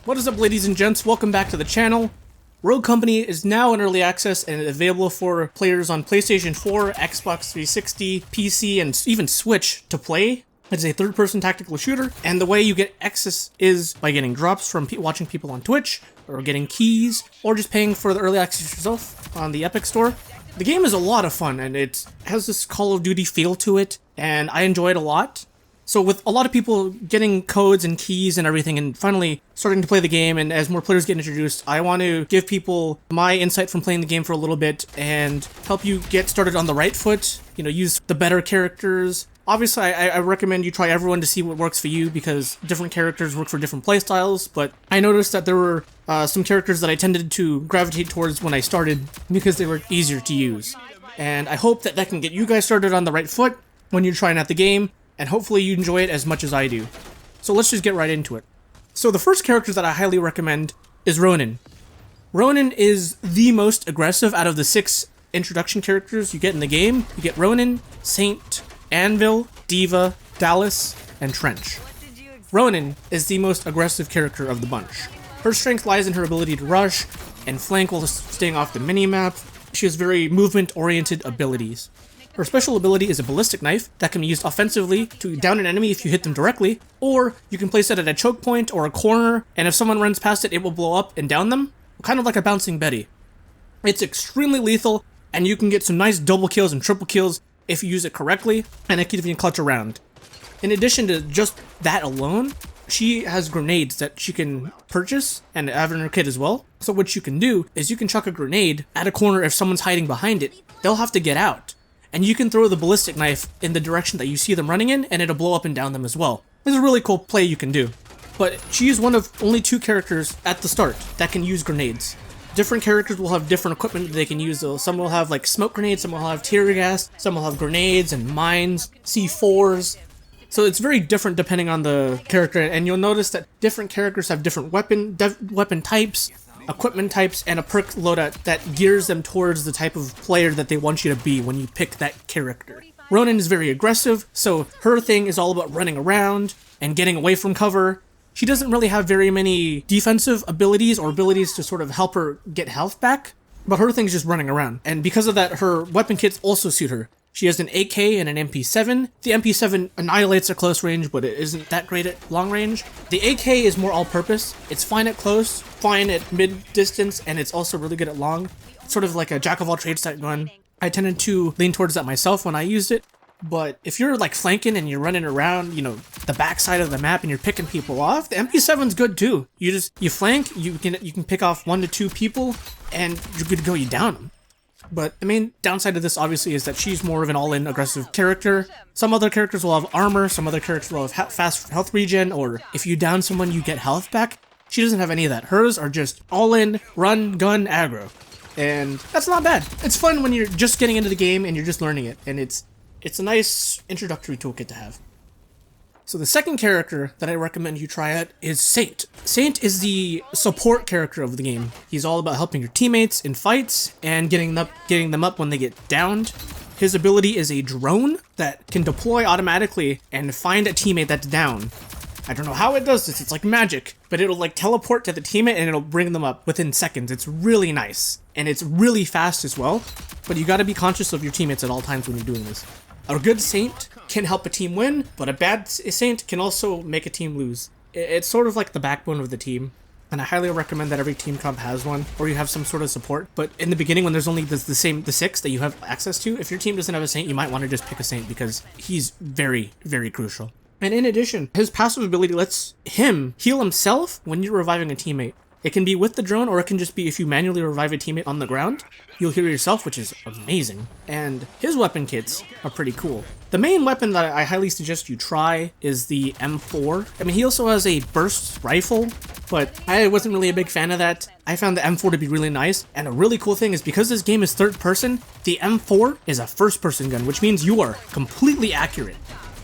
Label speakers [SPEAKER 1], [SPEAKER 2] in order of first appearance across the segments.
[SPEAKER 1] What is up, ladies and gents? Welcome back to the channel. Rogue Company is now in early access and available for players on PlayStation 4, Xbox 360, PC, and even Switch to play. It's a third-person tactical shooter, and the way you get access is by getting drops from watching people on Twitch, or getting keys, or just paying for the early access yourself on the Epic Store. The game is a lot of fun, and it has this Call of Duty feel to it, and I enjoy it a lot. So with a lot of people getting codes and keys and everything and finally starting to play the game, and as more players get introduced, I want to give people my insight from playing the game for a little bit and help you get started on the right foot, use the better characters. Obviously, I recommend you try everyone to see what works for you because different characters work for different playstyles, but I noticed that there were some characters that I tended to gravitate towards when I started because they were easier to use. And I hope that that can get you guys started on the right foot when you're trying out the game, and hopefully you enjoy it as much as I do. So let's just get right into it. So the first character that I highly recommend is Ronin. Ronin is the most aggressive out of the 6 introduction characters you get in the game. You get Ronin, Saint, Anvil, Diva, Dallas, and Trench. Ronin is the most aggressive character of the bunch. Her strength lies in her ability to rush and flank while staying off the minimap. She has very movement-oriented abilities. Her special ability is a ballistic knife that can be used offensively to down an enemy if you hit them directly, or you can place it at a choke point or a corner, and if someone runs past it, it will blow up and down them, kind of like a bouncing Betty. It's extremely lethal, and you can get some nice double kills and triple kills if you use it correctly, and it can even clutch around. In addition to just that alone, she has grenades that she can purchase and have in her kit as well. So what you can do is you can chuck a grenade at a corner. If someone's hiding behind it, they'll have to get out. And you can throw the ballistic knife in the direction that you see them running in, and it'll blow up and down them as well. It's a really cool play you can do. But she is one of only 2 characters at the start that can use grenades. Different characters will have different equipment that they can use though. Some will have like smoke grenades, some will have tear gas, some will have grenades and mines, C4s. So it's very different depending on the character, and you'll notice that different characters have different weapon types, equipment types, and a perk loadout that gears them towards the type of player that they want you to be when you pick that character. Ronin is very aggressive, so her thing is all about running around and getting away from cover. She doesn't really have very many defensive abilities or abilities to sort of help her get health back, but her thing is just running around. And because of that, her weapon kits also suit her. She has an AK and an MP7. The MP7 annihilates at close range, but it isn't that great at long range. The AK is more all-purpose. It's fine at close, fine at mid-distance, and it's also really good at long. It's sort of like a jack-of-all-trades type gun. I tended to lean towards that myself when I used it, but if you're like flanking and you're running around, the backside of the map and you're picking people off, the MP7's good too. You flank, you can pick off 1 to 2 people, and you're good to go, you down them. But the main downside of this, obviously, is that she's more of an all-in aggressive character. Some other characters will have armor, some other characters will have fast health regen, or if you down someone, you get health back. She doesn't have any of that. Hers are just all-in, run, gun, aggro. And that's not bad. It's fun when you're just getting into the game and you're just learning it, and it's a nice introductory toolkit to have. So the second character that I recommend you try out is Saint. Saint is the support character of the game. He's all about helping your teammates in fights and getting them up when they get downed. His ability is a drone that can deploy automatically and find a teammate that's down. I don't know how it does this, it's like magic, but it'll like teleport to the teammate and it'll bring them up within seconds. It's really nice, and it's really fast as well, but you gotta be conscious of your teammates at all times when you're doing this. A good Saint can help a team win, but a bad Saint can also make a team lose. It's sort of like the backbone of the team, and I highly recommend that every team comp has one, or you have some sort of support. But in the beginning, when there's only the 6 that you have access to, if your team doesn't have a Saint, you might want to just pick a Saint because he's very, very crucial. And in addition, his passive ability lets him heal himself when you're reviving a teammate. It can be with the drone, or it can just be if you manually revive a teammate on the ground, you'll heal yourself, which is amazing. And his weapon kits are pretty cool. The main weapon that I highly suggest you try is the M4. I mean, he also has a burst rifle, but I wasn't really a big fan of that. I found the M4 to be really nice, and a really cool thing is because this game is third person, the M4 is a first person gun, which means you are completely accurate.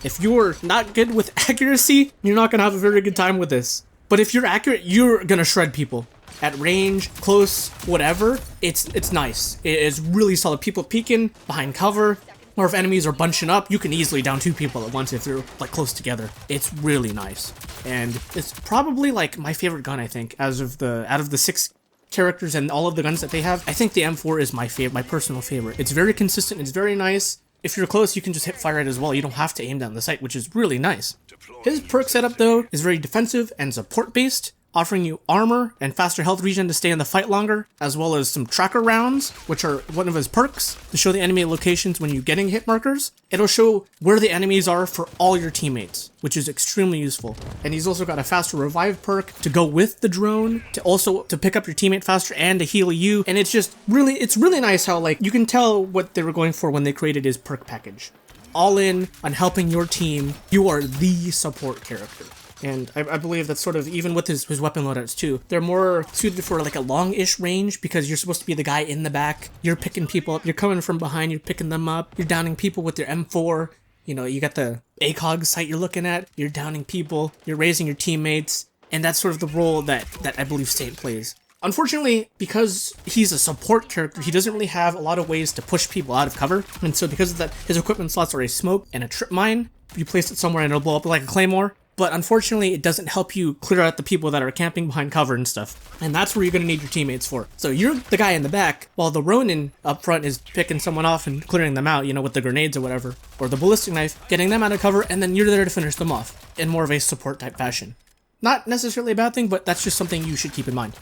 [SPEAKER 1] If you're not good with accuracy, you're not gonna have a very good time with this. But if you're accurate, you're gonna shred people. At range, close, whatever, it's nice. It is really solid. People peeking behind cover, Or if enemies are bunching up, you can easily down 2 people at once if they're like close together. It's really nice. And it's probably like my favorite gun, I think, out of the 6 characters and all of the guns that they have. I think the M4 is my personal favorite. It's very consistent, it's very nice. If you're close, you can just hip fire it as well. You don't have to aim down the sight, which is really nice. His perk setup though is very defensive and support based, offering you armor and faster health regen to stay in the fight longer, as well as some tracker rounds, which are one of his perks, to show the enemy locations when you're getting hit markers. It'll show where the enemies are for all your teammates, which is extremely useful. And he's also got a faster revive perk to go with the drone, to pick up your teammate faster and to heal you. And it's really nice how like you can tell what they were going for when they created his perk package. All in on helping your team, you are the support character. And I believe that's sort of, even with his weapon loadouts too, they're more suited for like a long-ish range because you're supposed to be the guy in the back. You're picking people up, you're coming from behind, you're picking them up, you're downing people with your M4. You know, you got the ACOG sight you're looking at, you're downing people, you're raising your teammates, and that's sort of the role that I believe Saint plays. Unfortunately, because he's a support character, he doesn't really have a lot of ways to push people out of cover, and so because of that, his equipment slots are a smoke and a trip mine. You place it somewhere and it'll blow up like a claymore. But unfortunately, it doesn't help you clear out the people that are camping behind cover and stuff. And that's where you're going to need your teammates for. So you're the guy in the back, while the Ronin up front is picking someone off and clearing them out, you know, with the grenades or whatever. Or the ballistic knife, getting them out of cover, and then you're there to finish them off in more of a support type fashion. Not necessarily a bad thing, but that's just something you should keep in mind.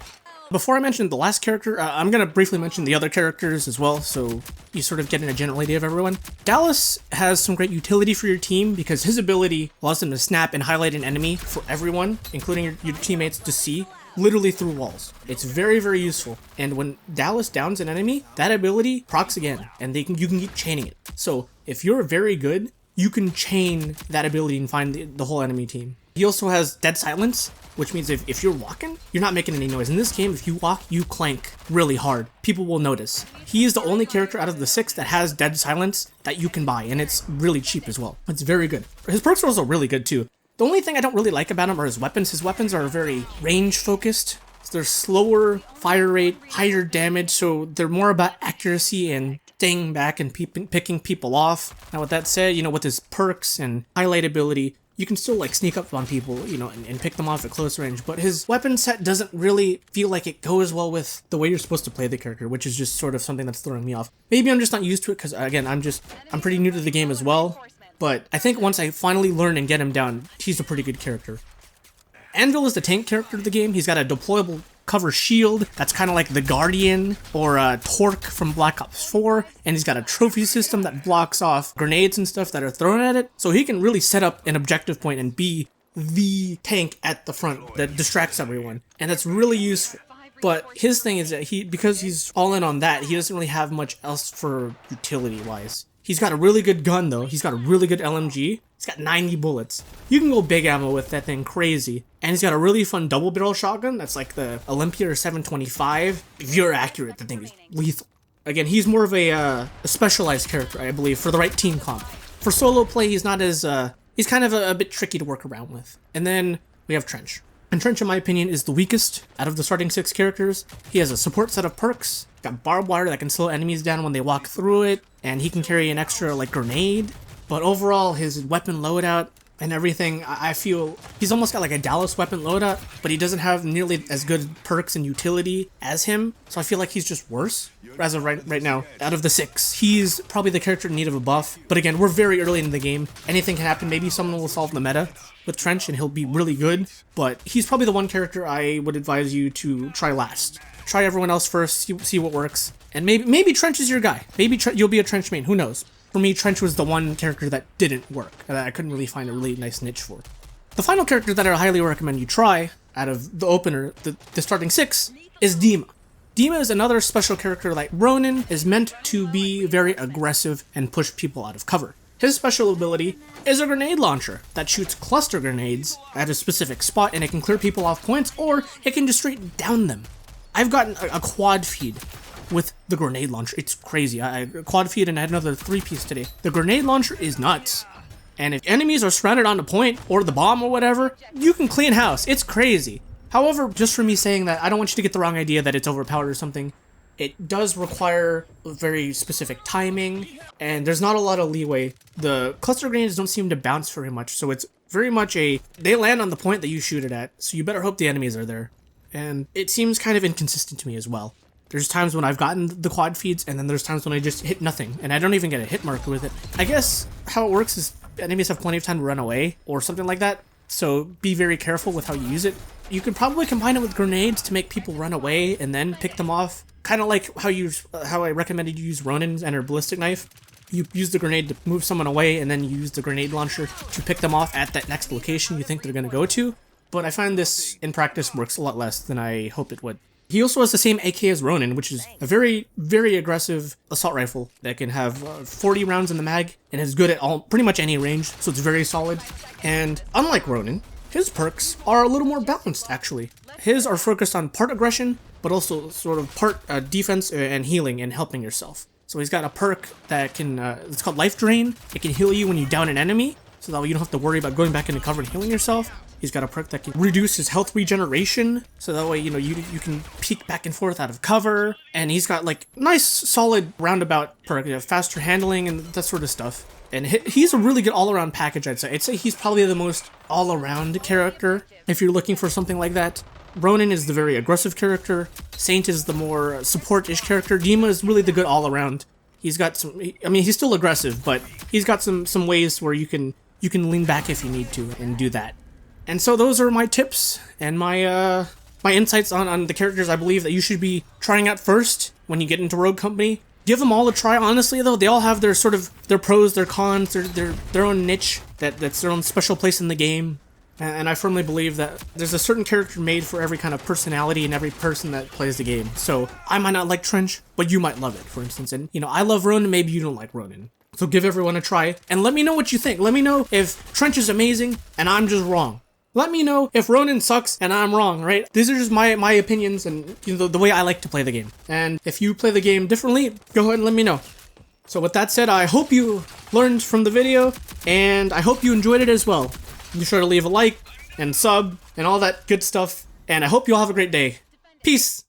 [SPEAKER 1] Before I mention the last character, I'm going to briefly mention the other characters as well, so you sort of get a general idea of everyone. Dallas has some great utility for your team because his ability allows him to snap and highlight an enemy for everyone, including your teammates, to see, literally through walls. It's very, very useful. And when Dallas downs an enemy, that ability procs again, and you can keep chaining it. So if you're very good, you can chain that ability and find the whole enemy team. He also has dead silence, which means if you're walking, you're not making any noise. In this game, if you walk, you clank really hard. People will notice. He is the only character out of the 6 that has dead silence that you can buy, and it's really cheap as well. It's very good. His perks are also really good too. The only thing I don't really like about him are his weapons. His weapons are very range focused. They're slower fire rate, higher damage, so they're more about accuracy and staying back and picking people off. Now with that said, you know, with his perks and highlight ability, you can still like sneak up on people, you know, and pick them off at close range, but his weapon set doesn't really feel like it goes well with the way you're supposed to play the character, which is just sort of something that's throwing me off. Maybe I'm just not used to it because, again, I'm pretty new to the game as well, but I think once I finally learn and get him down, he's a pretty good character. Anvil is the tank character of the game. He's got a deployable cover shield that's kind of like the Guardian or Torque from Black Ops 4, and he's got a trophy system that blocks off grenades and stuff that are thrown at it, so he can really set up an objective point and be the tank at the front that distracts everyone, and that's really useful. But his thing is that because he's all in on that, he doesn't really have much else for utility wise. He's got a really good gun though. He's got a really good LMG. He's got 90 bullets. You can go big ammo with that thing, crazy. And he's got a really fun double barrel shotgun that's like the Olympia or 725. If you're accurate, the thing is lethal. Again, he's more of a specialized character, I believe, for the right team comp. For solo play, he's not as, he's kind of a bit tricky to work around with. And then we have Trench. And Trench, in my opinion, is the weakest out of the starting 6 characters. He has a support set of perks. Got barbed wire that can slow enemies down when they walk through it, and he can carry an extra like grenade. But overall, his weapon loadout and everything, I feel he's almost got like a Dallas weapon loadout, but he doesn't have nearly as good perks and utility as him. So I feel like he's just worse as of right now. Out of the 6, he's probably the character in need of a buff. But again, we're very early in the game. Anything can happen. Maybe someone will solve the meta with Trench and he'll be really good. But he's probably the one character I would advise you to try last. Try everyone else first, see what works. And maybe Trench is your guy. Maybe you'll be a Trench main, who knows? For me, Trench was the one character that didn't work, that I couldn't really find a really nice niche for. The final character that I highly recommend you try, out of the opener, the starting 6, is Dima. Dima is another special character like Ronin, is meant to be very aggressive and push people out of cover. His special ability is a grenade launcher that shoots cluster grenades at a specific spot, and it can clear people off points, or it can just straight down them. I've gotten a quad feed with the grenade launcher. It's crazy. I quad feed and I had another 3-piece today. The grenade launcher is nuts. And if enemies are surrounded on the point or the bomb or whatever, you can clean house. It's crazy. However, just for me saying that, I don't want you to get the wrong idea that it's overpowered or something. it does require very specific timing, and there's not a lot of leeway. The cluster grenades don't seem to bounce very much, so it's very much they land on the point that you shoot it at, so you better hope the enemies are there. And it seems kind of inconsistent to me as well. There's times when I've gotten the quad feeds, and then there's times when I just hit nothing, and I don't even get a hit marker with it. I guess how it works is enemies have plenty of time to run away, or something like that, so be very careful with how you use it. You could probably combine it with grenades to make people run away and then pick them off. Kind of like how I recommended you use Ronin's and her ballistic knife. You use the grenade to move someone away, and then you use the grenade launcher to pick them off at that next location you think they're going to go to. But I find this in practice works a lot less than I hope it would. He also has the same AK as Ronin, which is a very, very aggressive assault rifle that can have 40 rounds in the mag and is good at pretty much any range, so it's very solid. And unlike Ronin, his perks are a little more balanced, actually. His are focused on part aggression, but also sort of part defense and healing and helping yourself. So he's got a perk that can, it's called Life Drain. It can heal you when you down an enemy, so that way you don't have to worry about going back into cover and healing yourself. He's got a perk that can reduce his health regeneration, so that way, you know, you can peek back and forth out of cover. And he's got like nice, solid roundabout perk, faster handling and that sort of stuff. And he's a really good all-around package, I'd say. I'd say he's probably the most all-around character if you're looking for something like that. Ronin is the very aggressive character. Saint is the more support-ish character. Dima is really the good all-around. He's got some, I mean, he's still aggressive, but he's got some ways where you can lean back if you need to and do that. And so those are my tips and my insights on the characters I believe that you should be trying out first when you get into Rogue Company. Give them all a try. Honestly, though, they all have their their pros, their cons, their own niche that's their own special place in the game. And I firmly believe that there's a certain character made for every kind of personality and every person that plays the game. So I might not like Trench, but you might love it, for instance. And, you know, I love Ronin, maybe you don't like Ronin. So give everyone a try, and let me know what you think. Let me know if Trench is amazing and I'm just wrong. Let me know if Ronin sucks and I'm wrong, right? These are just my opinions and, you know, the way I like to play the game. And if you play the game differently, go ahead and let me know. So with that said, I hope you learned from the video, and I hope you enjoyed it as well. Be sure to leave a like and sub and all that good stuff, and I hope you all have a great day. Peace!